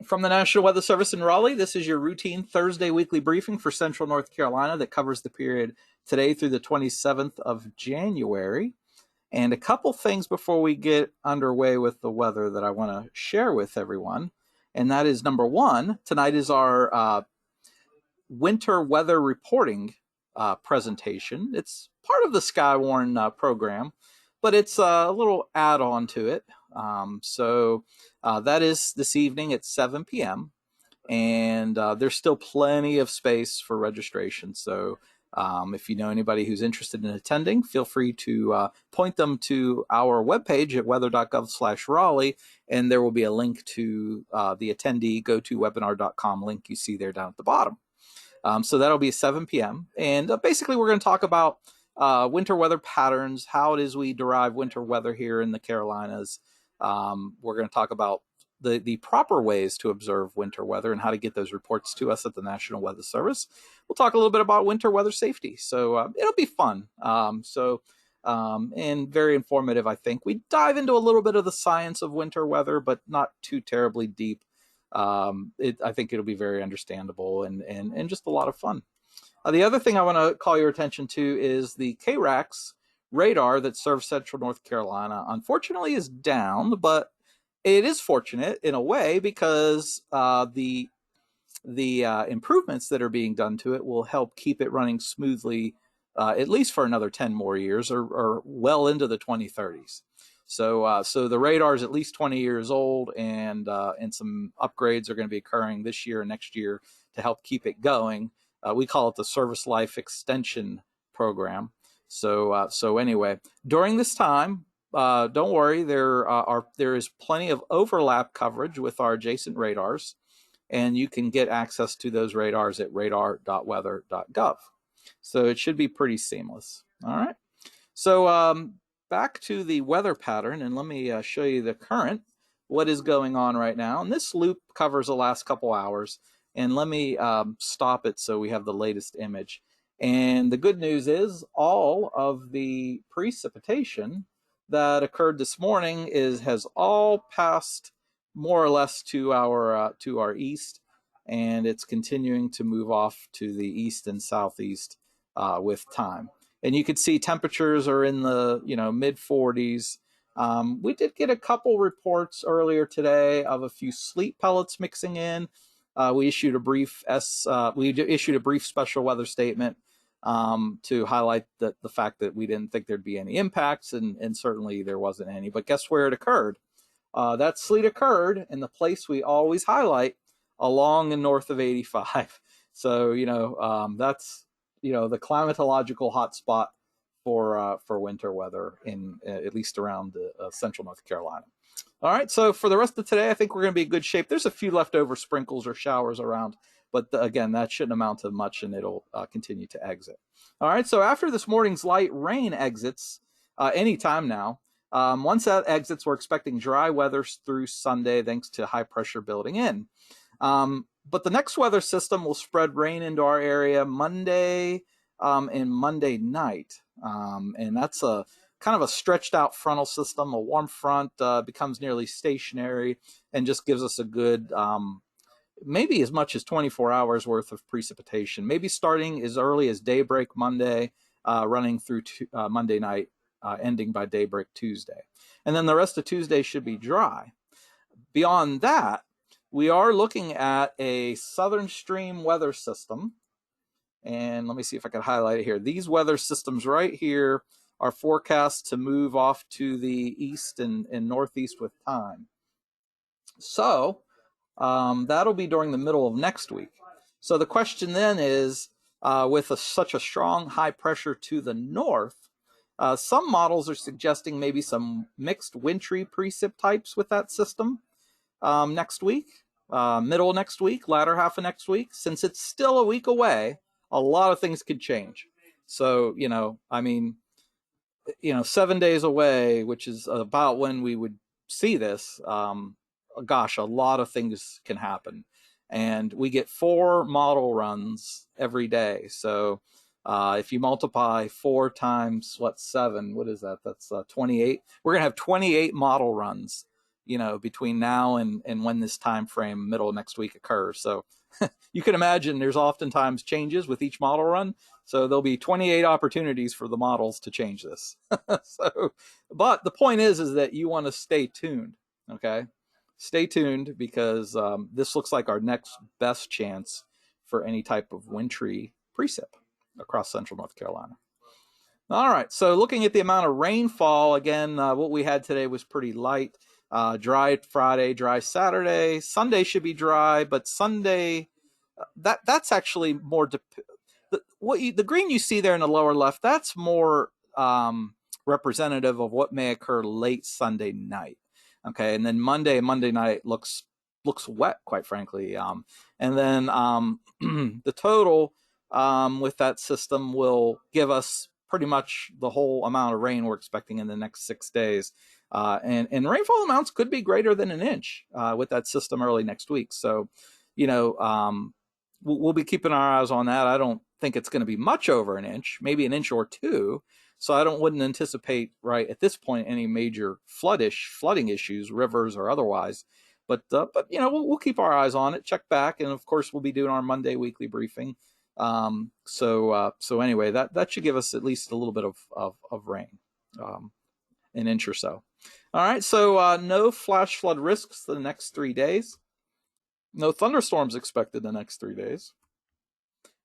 From the National Weather Service in Raleigh, this is your routine Thursday weekly briefing for Central North Carolina that covers the period today through the 27th of January. And a couple things before we get underway with the weather that I want to share with everyone. And that is number one, tonight is our winter weather reporting presentation. It's part of the Skywarn program, but it's a little add-on to it. So that is this evening at 7 p.m. And there's still plenty of space for registration. So if you know anybody who's interested in attending, feel free to point them to our webpage at weather.gov/Raleigh, and there will be a link to the attendee GoToWebinar.com link you see there down at the bottom. So that'll be 7 p.m. And basically we're going to talk about winter weather patterns, how it is we derive winter weather here in the Carolinas. We're going to talk about the proper ways to observe winter weather and how to get those reports to us at the National Weather Service. We'll talk a little bit about winter weather safety. So it'll be fun. And very informative, I think. We dive into a little bit of the science of winter weather, but not too terribly deep. I think it'll be very understandable and just a lot of fun. The other thing I want to call your attention to is the KRAX radar that serves Central North Carolina. Unfortunately, is down, but it is fortunate in a way because the improvements that are being done to it will help keep it running smoothly at least for another 10 more years or well into the 2030s. So the radar is at least 20 years old, and some upgrades are going to be occurring this year and next year to help keep it going. We call it the Service Life Extension Program. So anyway, during this time, don't worry, there is plenty of overlap coverage with our adjacent radars, and you can get access to those radars at radar.weather.gov. So it should be pretty seamless. All right. So back to the weather pattern, and let me show you the current, what is going on right now. And this loop covers the last couple hours. And let me stop it so we have the latest image. And the good news is all of the precipitation that occurred this morning has all passed more or less to our east, and it's continuing to move off to the east and southeast with time. And you can see temperatures are in the mid 40s. We did get a couple reports earlier today of a few sleet pellets mixing in. We issued a brief special weather statement to highlight the fact that we didn't think there'd be any impacts, and certainly there wasn't any. But guess where it occurred? That sleet occurred in the place we always highlight, along and north of 85. So that's the climatological hotspot for winter weather in at least around central North Carolina. All right, so for the rest of today, I think we're going to be in good shape. There's a few leftover sprinkles or showers around, but again, that shouldn't amount to much, and it'll continue to exit. All right, so after this morning's light rain exits anytime now, once that exits, we're expecting dry weather through Sunday thanks to high pressure building in. But the next weather system will spread rain into our area Monday and Monday night. And that's a kind of a stretched out frontal system. A warm front becomes nearly stationary and just gives us a good, maybe as much as 24 hours worth of precipitation, maybe starting as early as daybreak Monday, running through Monday night, ending by daybreak Tuesday. And then the rest of Tuesday should be dry. Beyond that, we are looking at a southern stream weather system. And let me see if I can highlight it here. These weather systems right here are forecast to move off to the east and northeast with time. So that'll be during the middle of next week. So the question then is, with such a strong high pressure to the north, some models are suggesting maybe some mixed wintry precip types with that system next week, middle of next week, latter half of next week. Since it's still a week away, a lot of things could change. So, 7 days away, which is about when we would see this, gosh, a lot of things can happen. And we get 4 model runs every day. So if you multiply 4 times 7, what is that? That's 28. We're going to have 28 model runs between now and when this time frame, middle of next week, occurs. So you can imagine there's oftentimes changes with each model run. So there'll be 28 opportunities for the models to change this. So, but the point is that you want to stay tuned. Okay, stay tuned, because this looks like our next best chance for any type of wintry precip across central North Carolina. All right, so looking at the amount of rainfall, again, what we had today was pretty light. Dry Friday, dry Saturday. Sunday should be dry, but Sunday, that's actually more the green you see there in the lower left. That's more representative of what may occur late Sunday night. Okay, and then Monday night looks wet, quite frankly. And then the total with that system will give us pretty much the whole amount of rain we're expecting in the next 6 days. And rainfall amounts could be greater than an inch with that system early next week. So, we'll be keeping our eyes on that. I don't think it's going to be much over an inch, maybe an inch or two. So I wouldn't anticipate right at this point any major flooding issues, rivers or otherwise. But we'll keep our eyes on it, check back, and of course we'll be doing our Monday weekly briefing. So anyway, that should give us at least a little bit of rain, an inch or so. All right, so no flash flood risks the next 3 days. No thunderstorms expected the next 3 days.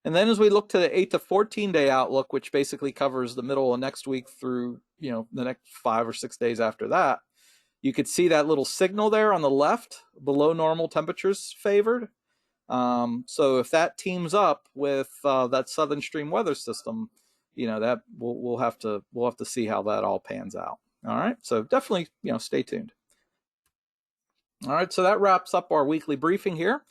And then as we look to the 8 to 14 day outlook, which basically covers the middle of next week through, the next 5 or 6 days after that, you could see that little signal there on the left, below normal temperatures favored. So if that teams up with that southern stream weather system, that we'll have to see how that all pans out. All right, so definitely stay tuned. All right, so that wraps up our weekly briefing here.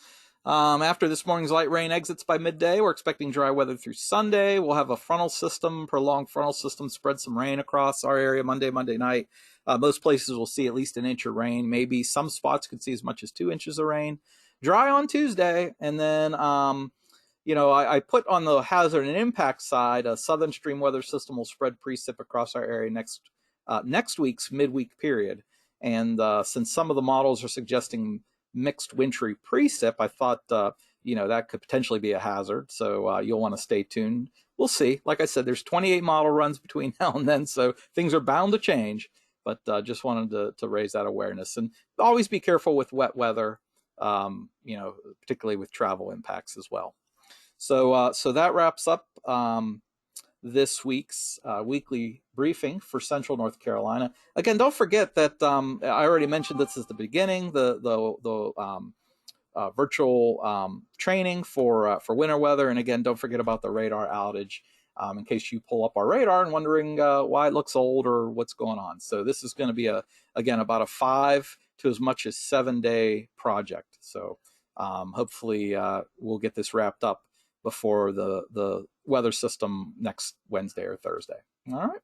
After this morning's light rain exits by midday, we're expecting dry weather through Sunday. We'll have a prolonged frontal system spread some rain across our area Monday night. Most places will see at least an inch of rain. Maybe some spots could see as much as 2 inches of rain. Dry on Tuesday, and then I put on the hazard and impact side, a southern stream weather system will spread precip across our area next week's midweek period. And since some of the models are suggesting mixed wintry precip, I thought that could potentially be a hazard. So you'll want to stay tuned. We'll see. Like I said, there's 28 model runs between now and then, so things are bound to change. But just wanted to raise that awareness, and always be careful with wet weather, particularly with travel impacts as well. So that wraps up this week's weekly briefing for Central North Carolina. Again, don't forget that I already mentioned this is the beginning, the virtual training for winter weather. And again, don't forget about the radar outage in case you pull up our radar and wondering why it looks old or what's going on. So this is going to be about a 5 to as much as 7 day project. So hopefully we'll get this wrapped up before the weather system next Wednesday or Thursday. All right.